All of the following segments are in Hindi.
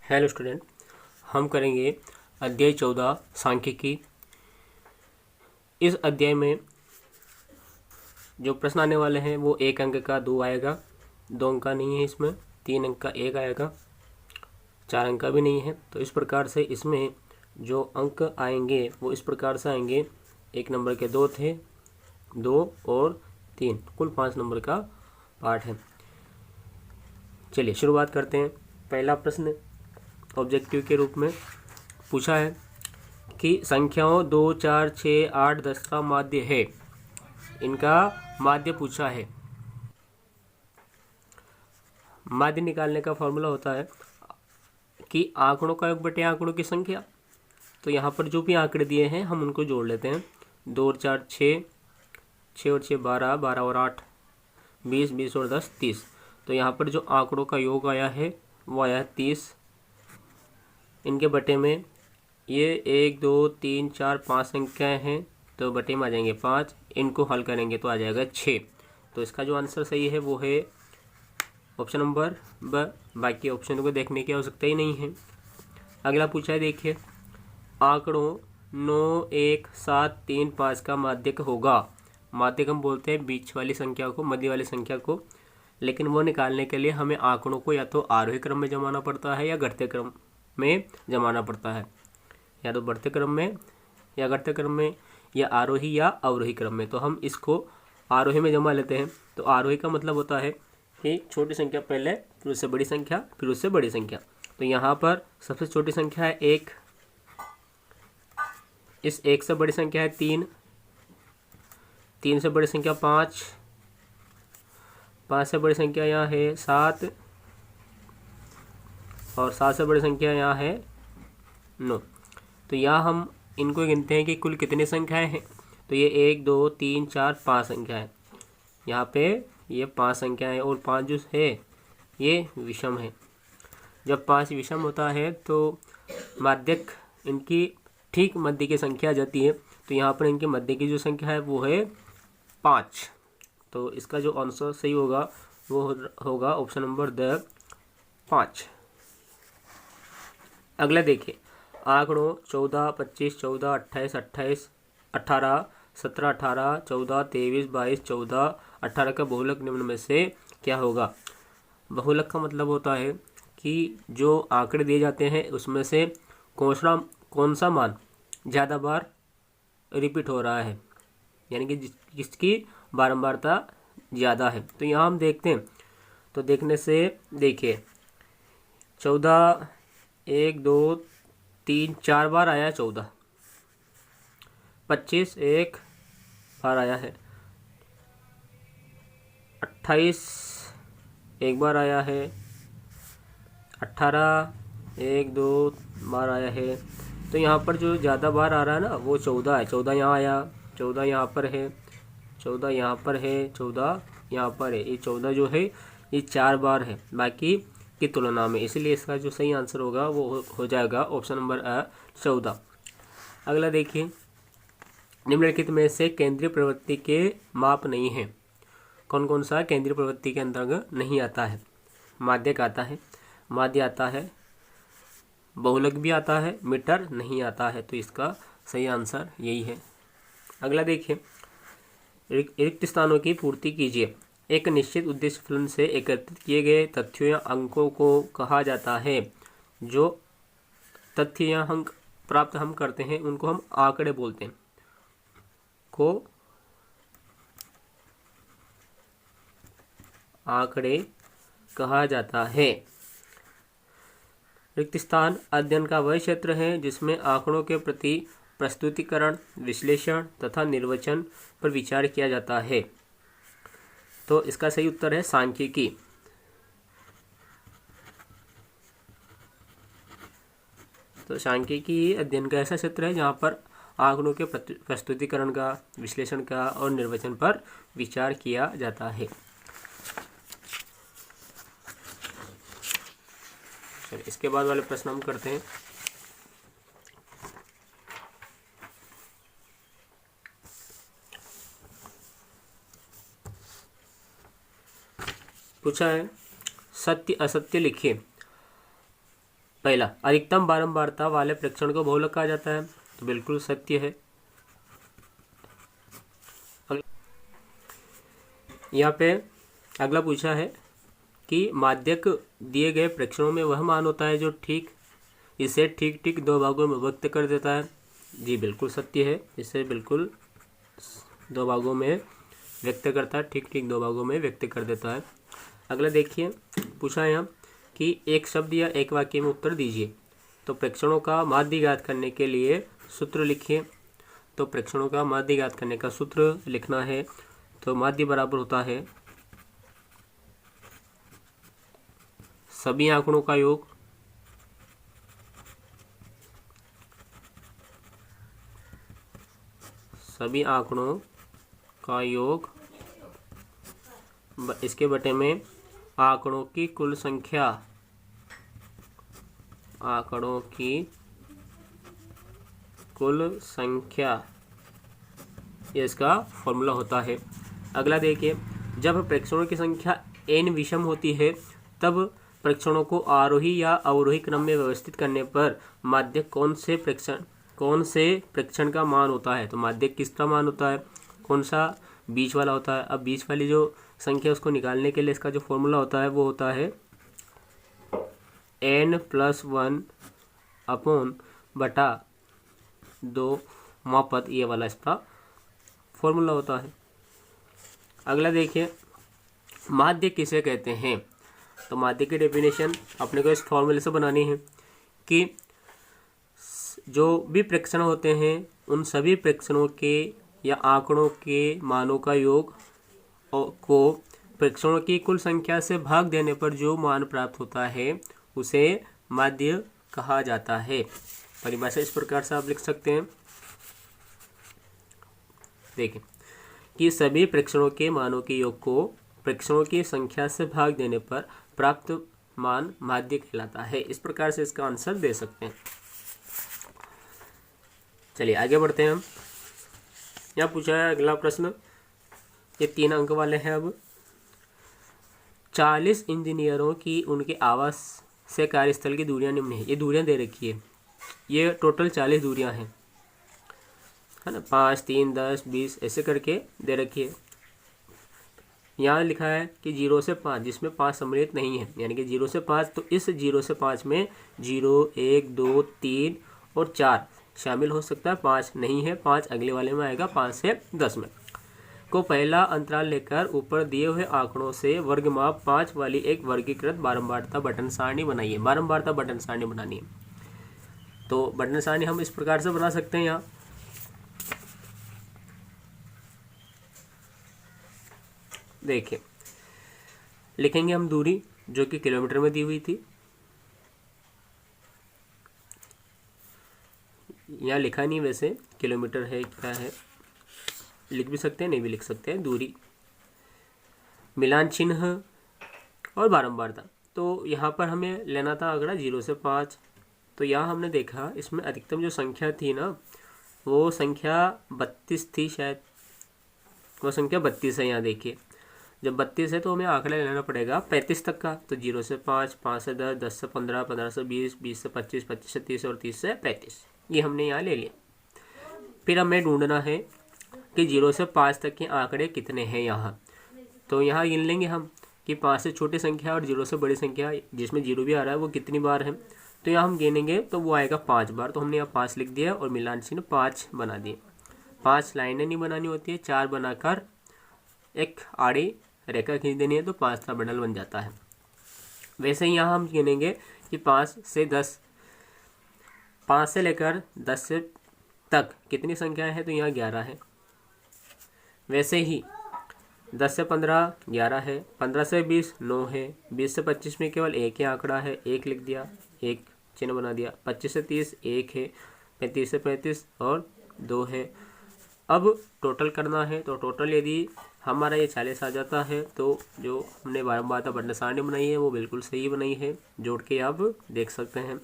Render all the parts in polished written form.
हेलो स्टूडेंट, हम करेंगे अध्याय 14 सांख्यिकी। इस अध्याय में जो प्रश्न आने वाले हैं वो 1 अंक का 2 आएगा, 2 अंक का नहीं है, इसमें 3 अंक का 1 आएगा, 4 अंक का भी नहीं है। तो इस प्रकार से इसमें जो अंक आएंगे वो इस प्रकार से आएंगे। 1 नंबर के 2 थे, 2 और 3, कुल 5 नंबर का पार्ट है। चलिए शुरुआत करते हैं। पहला प्रश्न ऑब्जेक्टिव के रूप में पूछा है कि संख्याओं 2, 4, 6, 8, 10 का माध्य है। इनका माध्य पूछा है। माध्य निकालने का फॉर्मूला होता है कि आंकड़ों का योग बटे आंकड़ों की संख्या। तो यहाँ पर जो भी आंकड़े दिए हैं हम उनको जोड़ लेते हैं। 2 और 4 6, 6 और 6 12, 12 और 8 20, 20 और 10 30। तो यहाँ पर जो आंकड़ों का योग आया है वो आया है 30। इनके बटे में ये 1 2 3 4 5 संख्याएँ हैं, तो बटे में आ जाएंगे 5। इनको हल करेंगे तो आ जाएगा 6। तो इसका जो आंसर सही है वो है ऑप्शन नंबर ब। बाकी ऑप्शन को देखने की आवश्यकता ही नहीं है। अगला पूछा है, देखिए, आंकड़ों 9, 1, 7, 3, 5 का माध्यक होगा। माध्यक हम बोलते हैं बीच वाली संख्या को, मध्य वाली संख्या को। लेकिन वो निकालने के लिए हमें आंकड़ों को या तो आरोही क्रम में जमाना पड़ता है या घटते क्रम में जमाना पड़ता है, या तो बढ़ते क्रम में या घटते क्रम में या आरोही या अवरोही क्रम में। तो हम इसको आरोही में जमा लेते हैं। तो आरोही का मतलब होता है कि छोटी संख्या पहले, फिर उससे बड़ी संख्या, फिर उससे बड़ी संख्या। तो यहाँ पर सबसे छोटी संख्या है 1, इस 1 से बड़ी संख्या है 3, 3 से बड़ी संख्या 5, 5 से बड़ी संख्या यहाँ है 7 और 7 से बड़ी संख्या यहाँ है 9। तो यहाँ हम इनको गिनते हैं कि कुल कितनी संख्याएं हैं। तो ये 1 2 3 4 5 संख्याएं, यहाँ पे ये 5 संख्याएं और 5 जो है ये विषम है। जब 5 विषम होता है तो माध्यक इनकी ठीक मध्य की संख्या आ जाती है। तो यहाँ पर इनके मध्य की जो संख्या है वो है 5। तो इसका जो आंसर सही होगा वो होगा ऑप्शन नंबर द 5। अगला देखिए, आंकड़ों 14, 25, 14, 28, 28, 18, 17, 18, 14, 23, 22, 14, 18 का बहुलक निम्न में से क्या होगा। बहुलक का मतलब होता है कि जो आंकड़े दिए जाते हैं उसमें से कौन सा मान ज़्यादा बार रिपीट हो रहा है, यानी कि जिसकी बारंबारता ज़्यादा है। तो यहाँ हम देखते हैं, तो देखने से देखिए 14 1 2 3 4 बार आया है 14, 25 1 बार आया है, 28 1 बार आया है, 18 1 2 बार आया है। तो यहाँ पर जो ज़्यादा बार आ रहा है ना वो 14 है। 14 यहाँ आया, 14 यहाँ पर है, 14 यहाँ पर है, 14 यहाँ पर है। ये 14 जो है ये 4 बार है बाकी की तुलना में, इसलिए इसका जो सही आंसर होगा वो हो जाएगा ऑप्शन नंबर 14। अगला देखिए, निम्नलिखित में से केंद्रीय प्रवृत्ति के माप नहीं है। कौन कौन सा केंद्रीय प्रवृत्ति के अंतर्गत नहीं आता है। माध्यक आता है, माध्य आता है, बहुलक भी आता है, मीटर नहीं आता है। तो इसका सही आंसर यही है। अगला देखिए, रिक्त स्थानों की पूर्ति कीजिए। एक निश्चित उद्देश्य फलन से एकत्रित किए गए तथ्यों या अंकों को कहा जाता है। जो तथ्य या अंक प्राप्त हम करते हैं उनको हम आंकड़े बोलते हैं, को आंकड़े कहा जाता है। रिक्त स्थान अध्ययन का वह क्षेत्र है जिसमें आंकड़ों के प्रति प्रस्तुतिकरण, विश्लेषण तथा निर्वचन पर विचार किया जाता है। तो इसका सही उत्तर है सांख्यिकी। तो सांख्यिकी अध्ययन का ऐसा क्षेत्र है जहाँ पर आंकड़ों के प्रस्तुतिकरण का, विश्लेषण का और निर्वचन पर विचार किया जाता है। इसके बाद वाले प्रश्न हम करते हैं। पूछा है, सत्य असत्य लिखिए। पहला, अधिकतम बारंबारता वाले प्रेक्षण को बहुलक कहा जाता है, तो बिल्कुल सत्य है। यहाँ पे अगला पूछा है कि माध्यक दिए गए प्रेक्षणों में वह मान होता है जो इसे ठीक ठीक दो भागों में व्यक्त कर देता है। जी बिल्कुल सत्य है, इसे बिल्कुल दो भागों में व्यक्त करता है, ठीक ठीक दो भागों में व्यक्त कर देता है। अगला देखिए, पूछा है यहाँ कि एक शब्द या एक वाक्य में उत्तर दीजिए। तो प्रेक्षणों का माध्य ज्ञात करने के लिए सूत्र लिखिए। तो प्रेक्षणों का माध्य ज्ञात करने का सूत्र लिखना है, तो माध्य बराबर होता है सभी आंकड़ों का योग इसके बटे में आंकड़ों की कुल संख्या, ये इसका फॉर्मूला होता है। अगला देखिए, जब प्रेक्षणों की संख्या n विषम होती है तब प्रेक्षणों को आरोही या अवरोही क्रम में व्यवस्थित करने पर माध्यक कौन से प्रेक्षण का मान होता है। तो माध्यक किसका मान होता है, कौन सा, बीच वाला होता है। अब बीच वाली जो संख्या उसको निकालने के लिए इसका जो फॉर्मूला होता है वो होता है n+1 अपॉन बटा 2 मापत, ये वाला इसका फॉर्मूला होता है। अगला देखिए, माध्य किसे कहते हैं। तो माध्य की डेफिनेशन अपने को इस फॉर्मूले से बनानी है कि जो भी प्रेक्षण होते हैं उन सभी प्रेक्षणों के या आंकड़ों के मानों का योग को प्रेक्षणों की कुल संख्या से भाग देने पर जो मान प्राप्त होता है उसे माध्य कहा जाता है। परिभाषा इस प्रकार से आप लिख सकते हैं, देखिए कि सभी प्रेक्षणों के मानों के योग को प्रेक्षणों की संख्या से भाग देने पर प्राप्त मान माध्य कहलाता है। इस प्रकार से इसका आंसर दे सकते हैं। चलिए आगे बढ़ते हैं हम। यहाँ पूछा है अगला प्रश्न, ये 3 अंक वाले हैं। अब 40 इंजीनियरों की उनके आवास से कार्यस्थल की दूरियां निम्न है। ये दूरियां दे रखी है, ये टोटल 40 दूरियां हैं, है ना, 5, 3, 10, 20 ऐसे करके दे रखी है। यहाँ लिखा है कि 0 से 5, जिसमें 5 सम्मिलित नहीं है, यानी कि 0 से 5, तो इस 0 से 5 में 0, 1, 2, 3 और 4 शामिल हो सकता है, 5 नहीं है। 5 अगले वाले में आएगा, 5 से 10 में को पहला अंतराल लेकर ऊपर दिए हुए आंकड़ों से वर्गमाप 5 वाली एक वर्गीकृत बारंबारता बटन सारणी बनाइए। बारंबारता बटन सारणी बनानी है, तो बटन सारणी हम इस प्रकार से बना सकते हैं। यहाँ देखिए, लिखेंगे हम दूरी जो कि किलोमीटर में दी हुई थी, यहाँ लिखा नहीं, वैसे किलोमीटर है, क्या है लिख भी सकते हैं, नहीं भी लिख सकते हैं। दूरी, मिलान चिन्ह और बारंबारता। तो यहाँ पर हमें लेना था आंकड़ा 0 से 5। तो यहाँ हमने देखा इसमें अधिकतम जो संख्या थी ना, वो संख्या 32 थी शायद, वो संख्या 32 है। यहाँ देखिए, जब 32 है तो हमें आंकड़ा लेना पड़ेगा 35 तक का। तो 0 से 5, 5 से 10, 10 से 15, 15 से 20, 20 से 25, 25 से 30 और 30 से 35, ये हमने यहाँ ले लिया। फिर हमें ढूंढना है कि 0 से 5 तक के आंकड़े कितने हैं यहाँ। तो यहाँ गिन लेंगे हम कि 5 से छोटी संख्या और 0 से बड़ी संख्या जिसमें 0 भी आ रहा है वो कितनी बार है। तो यहाँ हम गिनेंगे तो वो आएगा 5 बार। तो हमने यहाँ 5 लिख दिया और मिलान चिन्ह 5 बना दिए। 5 लाइनें नहीं बनानी होती है, 4 बनाकर एक आड़ी रेखा खींच देनी है, तो 5 का बंडल बन जाता है। वैसे ही यहाँ हम गिनेंगे कि 5 से 10, 5 से लेकर 10 से तक कितनी संख्याएं हैं, तो यहाँ 11 है। वैसे ही 10 से 15 11 है, 15 से 20 9 है, 20 से 25 में केवल एक ही आंकड़ा है, 1 लिख दिया, 1 चिन्ह बना दिया। 25 से 30 1 है, 35 से 35 और 2 है। अब टोटल करना है, तो टोटल यदि हमारा ये 40 आ जाता है, तो जो हमने बारंबारता बटन सारणी बनाई है वो बिल्कुल सही बनाई है। जोड़ के आप देख सकते हैं,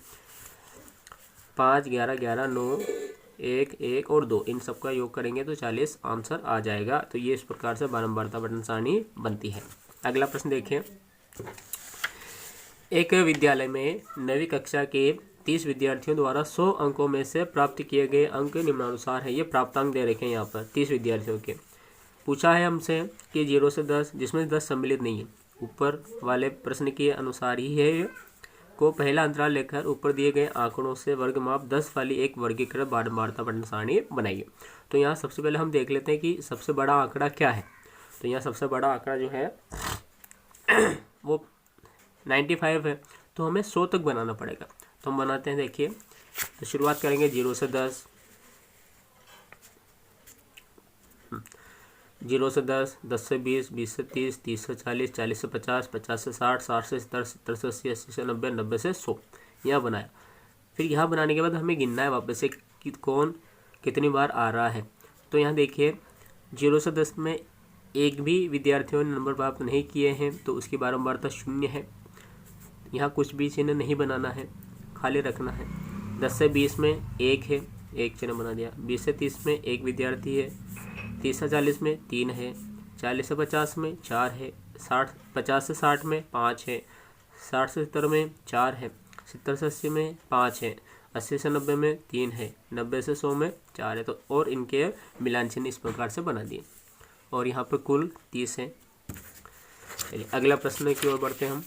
5 11 11 9 1 1 और 2, इन सब का योग करेंगे तो 40 आंसर आ जाएगा। तो ये इस प्रकार से बारंबारता बटन सारणी बनती है। अगला प्रश्न देखें, एक विद्यालय में 9वीं कक्षा के 30 विद्यार्थियों द्वारा 100 अंकों में से प्राप्त किए गए अंक निम्नानुसार है। ये प्राप्तांक दे रखे हैं यहाँ पर 30 विद्यार्थियों के। पूछा है हमसे कि 0 से 10, जिसमें 10 सम्मिलित नहीं है। ऊपर वाले प्रश्न के अनुसार ही है ये। को पहला अंतराल लेकर ऊपर दिए गए आंकड़ों से वर्गमाप 10 वाली एक वर्गीकृत बारंबारता पठन सारणी बनाइए। तो यहाँ सबसे पहले हम देख लेते हैं कि सबसे बड़ा आंकड़ा क्या है। तो यहाँ सबसे बड़ा आंकड़ा जो है वो 95 है, तो हमें 100 तक बनाना पड़ेगा। तो हम बनाते हैं, देखिए। तो शुरुआत करेंगे 0 से 10, 0 से 10, 10 से 20, 20 से 30, 30 से 40, 40 से 50, 50 से 60, 60 से 70, 70 से 80, 80 से 90, 90 से 100 यहाँ बनाया। फिर यहाँ बनाने के बाद हमें गिनना है वापस से कि कौन कितनी बार आ रहा है। तो यहाँ देखिए 0 से 10 में एक भी विद्यार्थियों ने नंबर प्राप्त नहीं किए हैं, तो उसकी बारंबारता 0 है। यहाँ कुछ भी चिन्ह नहीं बनाना है, खाली रखना है। 10 से 20 में 1 है, 1 चिन्ह बना दिया। 20 से 30 में 1 विद्यार्थी है। 30 से 40 में 3 है। 40 से 50 में 4 है। 50 से 60 में 5 है। 60 से 70 में 4 है। 70 से 80 में 5 है। 80 से 90 में 3 है। 90 से 100 में 4 है। तो और इनके मिलान चिन्ह इस प्रकार से बना दिए, और यहाँ पर कुल 30 है। चलिए अगला प्रश्न की ओर बढ़ते हैं हम।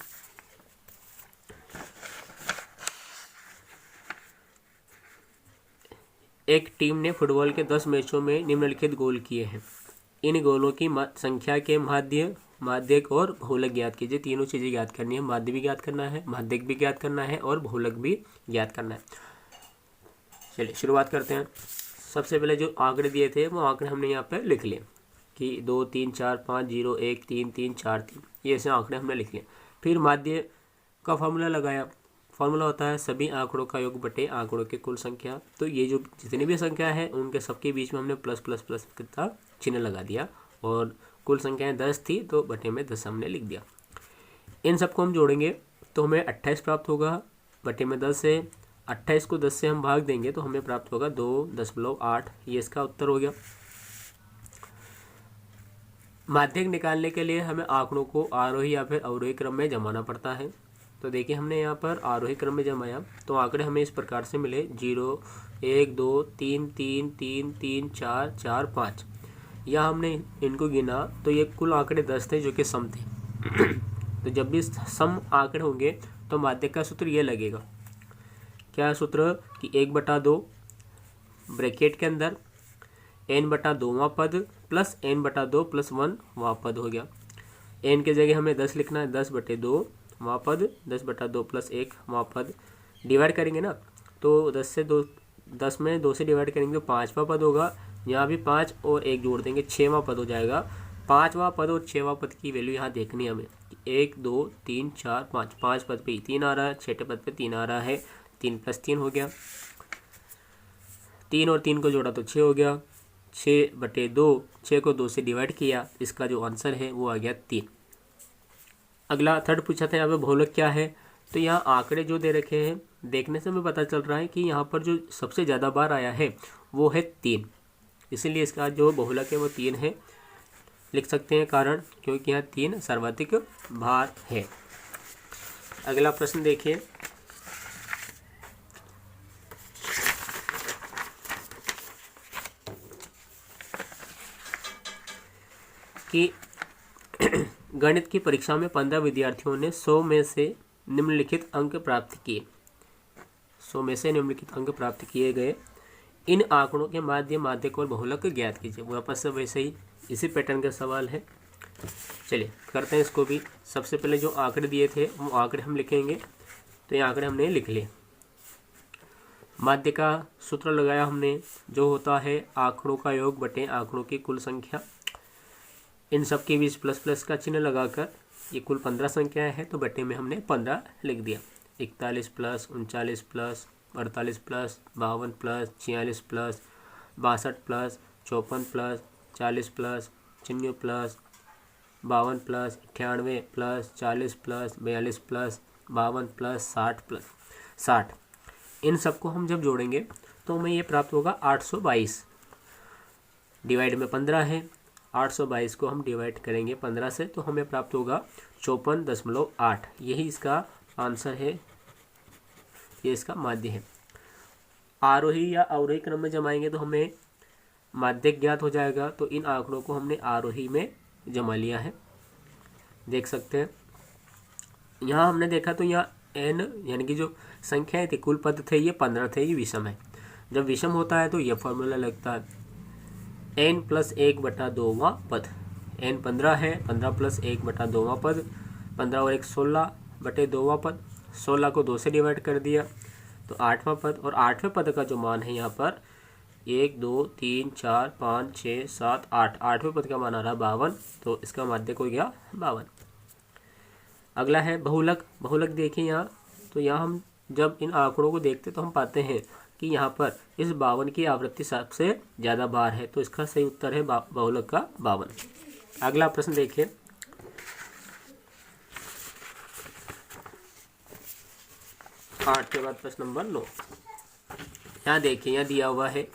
एक टीम ने फुटबॉल के 10 मैचों में निम्नलिखित गोल किए हैं। इन गोलों की संख्या के माध्य, माध्यक और बहुलक ज्ञात कीजिए। तीनों चीज़ें ज्ञात करनी है, माध्य भी ज्ञात करना है, माध्यक भी ज्ञात करना है और बहुलक भी ज्ञात करना है। चलिए शुरुआत करते हैं। सबसे पहले जो आंकड़े दिए थे वो आंकड़े हमने यहाँ पर लिख लिए कि 2 3 4 5 0 1 3 3 4 3, ये ऐसे आंकड़े हमने लिख लिए। फिर माध्य का फॉर्मूला लगाया। फॉर्मूला होता है सभी आंकड़ों का योग बटे आंकड़ों की कुल संख्या। तो ये जो जितनी भी संख्या है उनके सबके बीच में हमने प्लस प्लस प्लस का चिन्ह लगा दिया, और कुल संख्याएं 10 थी तो बटे में 10 हमने लिख दिया। इन सबको हम जोड़ेंगे तो हमें 28 प्राप्त होगा। बटे में 10 है, 28 को 10 से हम भाग देंगे तो हमें प्राप्त होगा 2.8। ये इसका उत्तर हो गया। माध्यक निकालने के लिए हमें आंकड़ों को आरोही या फिर अवरोही क्रम में जमाना पड़ता है। तो देखिए हमने यहाँ पर आरोही क्रम में जमाया तो आंकड़े हमें इस प्रकार से मिले 0 1 2 3 3 3 3 4 4 5। यहाँ हमने इनको गिना तो ये कुल आंकड़े 10 थे जो कि सम थे। तो जब भी सम आंकड़े होंगे तो माध्यक का सूत्र ये लगेगा। क्या है सूत्र कि 1/2 ब्रैकेट के अंदर n/2वां पद प्लस n/2 + 1वां पद हो गया। n के जगह हमें 10 लिखना है, 10/2 वां पद, 10/2 + 1 वां पद। डिवाइड करेंगे ना तो 10 में 2 से डिवाइड करेंगे तो 5वां पद होगा। यहाँ भी 5 और 1 जोड़ देंगे, 6वां पद हो जाएगा। 5वां पद और 6वां पद की वैल्यू यहाँ देखनी है हमें। 1 2 3 4 5, 5 पद पे 3 आ रहा है, 6 पद पे 3 आ रहा है। 3 + 3 हो गया। 3 और 3 को जोड़ा तो 6 हो गया। 6/2, 6 को 2 से डिवाइड किया, इसका जो आंसर है वो आ गया 3। अगला थर्ड पूछा था यहाँ पे बहुलक क्या है। तो यहाँ आंकड़े जो दे रखे हैं देखने से हमें पता चल रहा है कि यहाँ पर जो सबसे ज़्यादा बार आया है वो है 3, इसीलिए इसका जो बहुलक है वो 3 है। लिख सकते हैं कारण क्योंकि यहाँ 3 सर्वाधिक बार है। अगला प्रश्न देखिए कि गणित की परीक्षा में 15 विद्यार्थियों ने 100 में से निम्नलिखित अंक प्राप्त किए। 100 में से निम्नलिखित अंक प्राप्त किए गए। इन आंकड़ों के माध्य, माध्यक और बहुलक ज्ञात कीजिए। वापस से वैसे ही इसी पैटर्न का सवाल है। चलिए करते हैं इसको भी। सबसे पहले जो आंकड़े दिए थे वो आंकड़े हम लिखेंगे। तो ये आंकड़े हमने लिख लिए। माध्य का सूत्र लगाया हमने जो होता है आंकड़ों का योग बटे आंकड़ों की कुल संख्या। इन सब के बीच प्लस प्लस का चिन्ह लगाकर ये कुल 15 संख्याएं हैं तो बटे में हमने 15 लिख दिया। 41 plus 39 plus 48 plus 52 plus 46 plus 62 plus 54 plus 40 plus 96 plus 52 plus 98 plus 40 plus 42 plus 52 plus 60 plus 60। इन सबको हम जब जोड़ेंगे तो हमें ये प्राप्त होगा 822। डिवाइड में 15 है, 822 को हम डिवाइड करेंगे 15 से तो हमें प्राप्त होगा 54.8। यही इसका आंसर है ये इसका माध्य है। आरोही या अवरोही क्रम में जमाएंगे तो हमें माध्यक ज्ञात हो जाएगा। तो इन आंकड़ों को हमने आरोही में जमा लिया है, देख सकते हैं। यहाँ हमने देखा तो यहाँ n यानी कि जो संख्याएं थी, कुल पद थे, ये 15 थे, ये विषम है। जब विषम होता है तो ये फॉर्मूला लगता है n + 1/2वां पद। n 15 है, 15 + 1/2वां पद, 15 और 1 16/2वां पद, 16 को 2 से डिवाइड कर दिया तो 8वां पद। और 8वें पद का जो मान है यहाँ पर 1 2 3 4 5 6 7 8, 8वें पद का मान आ रहा 52, तो इसका माध्यक हो गया 52। अगला है बहुलक। बहुलक देखिए यहाँ, तो यहाँ हम जब इन आंकड़ों को देखते तो हम पाते हैं कि यहाँ पर इस 52 की आवृत्ति सबसे ज़्यादा बार है, तो इसका सही उत्तर है बहुलक का 52। अगला प्रश्न देखिए, आठ के बाद प्रश्न नंबर 9। यहाँ देखिए, यहाँ दिया हुआ है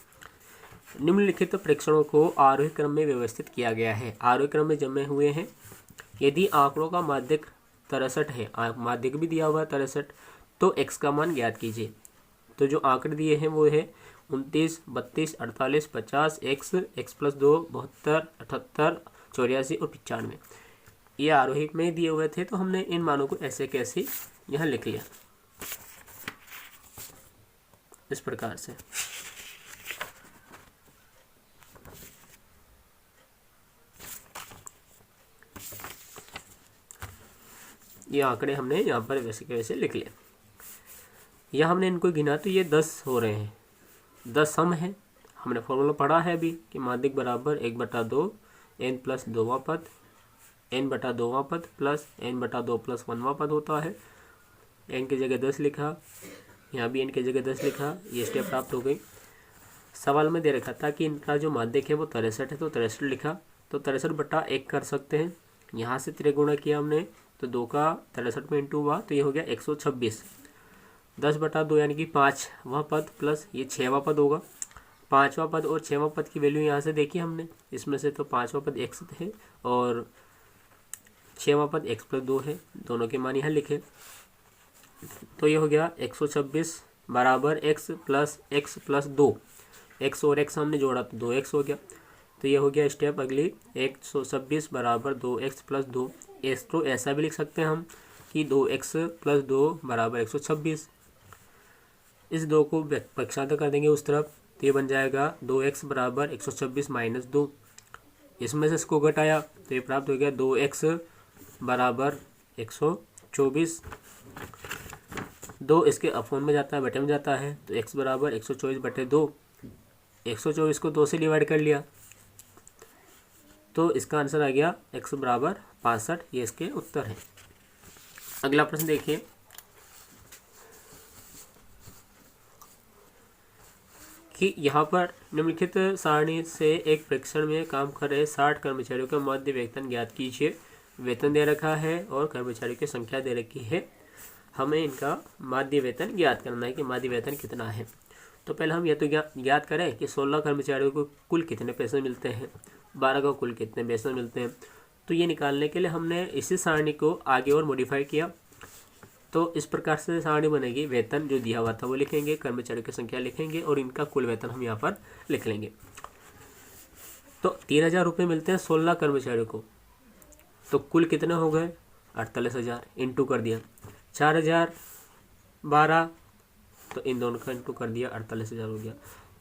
निम्नलिखित प्रेक्षणों को आरोही क्रम में व्यवस्थित किया गया है। आरोही क्रम में जमे हुए हैं। यदि आंकड़ों का माध्यक 63 है, माध्यक भी दिया हुआ है 63, तो x का मान ज्ञात कीजिए। तो जो आंकड़े दिए हैं वो है 29, 32, 48, 50, x + 2, 72, 78, 84 और 95। ये आरोही में दिए हुए थे, तो हमने इन मानों को ऐसे कैसे यहाँ लिख लिया इस प्रकार से। ये आंकड़े हमने यहाँ पर वैसे के वैसे लिख लिए। यह हमने इनको गिना तो ये 10 हो रहे हैं, 10 सम है। हमने फॉर्मूला पढ़ा है अभी कि माध्यक बराबर 1/2 n + 2वां पद, n/2वां पद प्लस n/2 + 1वां पद होता है। n की जगह 10 लिखा, यहाँ भी n की जगह 10 लिखा, ये स्टेप प्राप्त हो गई। सवाल में दे रखा था कि इनका जो माध्यक है वो 63 है, तो 63 लिखा, तो 63/1 कर सकते हैं। यहाँ से त्रिगुणा किया हमने, तो 2 का 63 में इंटू हुआ, तो ये हो गया 126। 10/2 यानी कि 5वां पद प्लस ये 6वां पद होगा। 5वां पद और 6वां पद की वैल्यू यहाँ से देखी हमने, इसमें से तो 5वां पद x है और 6वां पद x + 2 है, दोनों के मान यहाँ लिखे। तो ये हो गया 126 बराबर x + 2, x और x हमने जोड़ा तो 2x हो गया। तो ये हो गया स्टेप अगली, 126 बराबर 2x + 2। तो ऐसा भी लिख सकते हैं हम कि 2x + 2 बराबर 126। इस 2 को पक्षांतर कर देंगे उस तरफ, तो ये बन जाएगा 2x बराबर 126 - 2। इसमें से इसको घटाया तो ये प्राप्त हो गया 2x बराबर 124। 2 इसके अपॉन में जाता है, बटे में जाता है, तो x बराबर 124/2। 124 को 2 से डिवाइड कर लिया, तो इसका आंसर आ गया x बराबर 65। ये इसके उत्तर है। अगला प्रश्न देखिए, कि यहाँ पर निम्नलिखित सारणी से एक प्रेक्षण में काम कर रहे 60 कर्मचारियों का माध्य वेतन ज्ञात कीजिए। वेतन दे रखा है और कर्मचारियों की संख्या दे रखी है। हमें इनका माध्य वेतन ज्ञात करना है कि माध्य वेतन कितना है। तो पहले हम यह तो ज्ञात करें कि 16 कर्मचारियों को कुल कितने पैसे मिलते हैं, 12 को कुल कितने पैसे मिलते हैं। तो ये निकालने के लिए हमने इसी सारणी को आगे और मॉडिफाई किया। तो इस प्रकार से सारणी बनेगी, वेतन जो दिया हुआ था वो लिखेंगे, कर्मचारियों की संख्या लिखेंगे और इनका कुल वेतन हम यहाँ पर लिख लेंगे। तो 3000 रुपये मिलते हैं 16 कर्मचारियों को, तो कुल कितने हो गए 48,000, इंटू कर दिया 4000 12, तो इन दोनों का इंटू कर दिया 48,000 हो गया।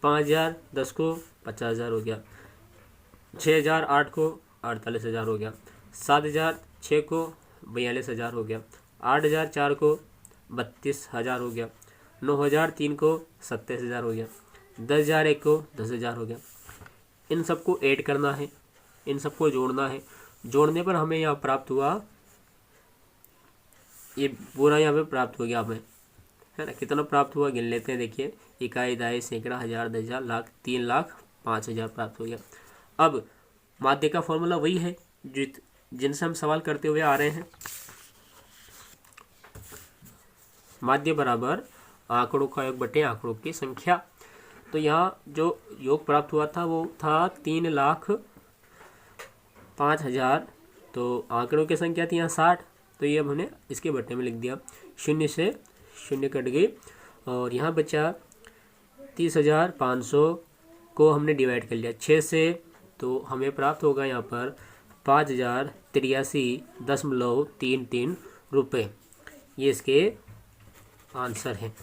5000 10 को 50,000 हो गया। 6000 8 को 48,000 हो गया। 7000 6 को 42,000 हो गया। 8000 4 को 32,000 हो गया। 9000 3 को 27,000 हो गया। 10,000 1 को 10,000 हो गया। इन सबको ऐड करना है, इन सबको जोड़ना है। जोड़ने पर हमें यहाँ प्राप्त हुआ, ये पूरा यहाँ पे प्राप्त हो गया हमें, है ना। कितना प्राप्त हुआ गिन लेते हैं। देखिए, इकाई, दहाई, सैकड़ा, हजार, 10,000, लाख, 3,05,000 प्राप्त हो गया। अब माध्य का फॉर्मूला वही है जिनसे हम सवाल करते हुए आ रहे हैं। माध्य बराबर आंकड़ों का योग बटे आंकड़ों की संख्या। तो यहाँ जो योग प्राप्त हुआ था वो था 3,05,000। तो आंकड़ों की संख्या थी यहाँ 60, तो ये अब हमने इसके बटे में लिख दिया। शून्य से शून्य कट गई और यहाँ बचा 30,500 को हमने डिवाइड कर लिया 6 से, तो हमें प्राप्त होगा यहाँ पर 5,083.33 रुपये। ये इसके आंसर हैं।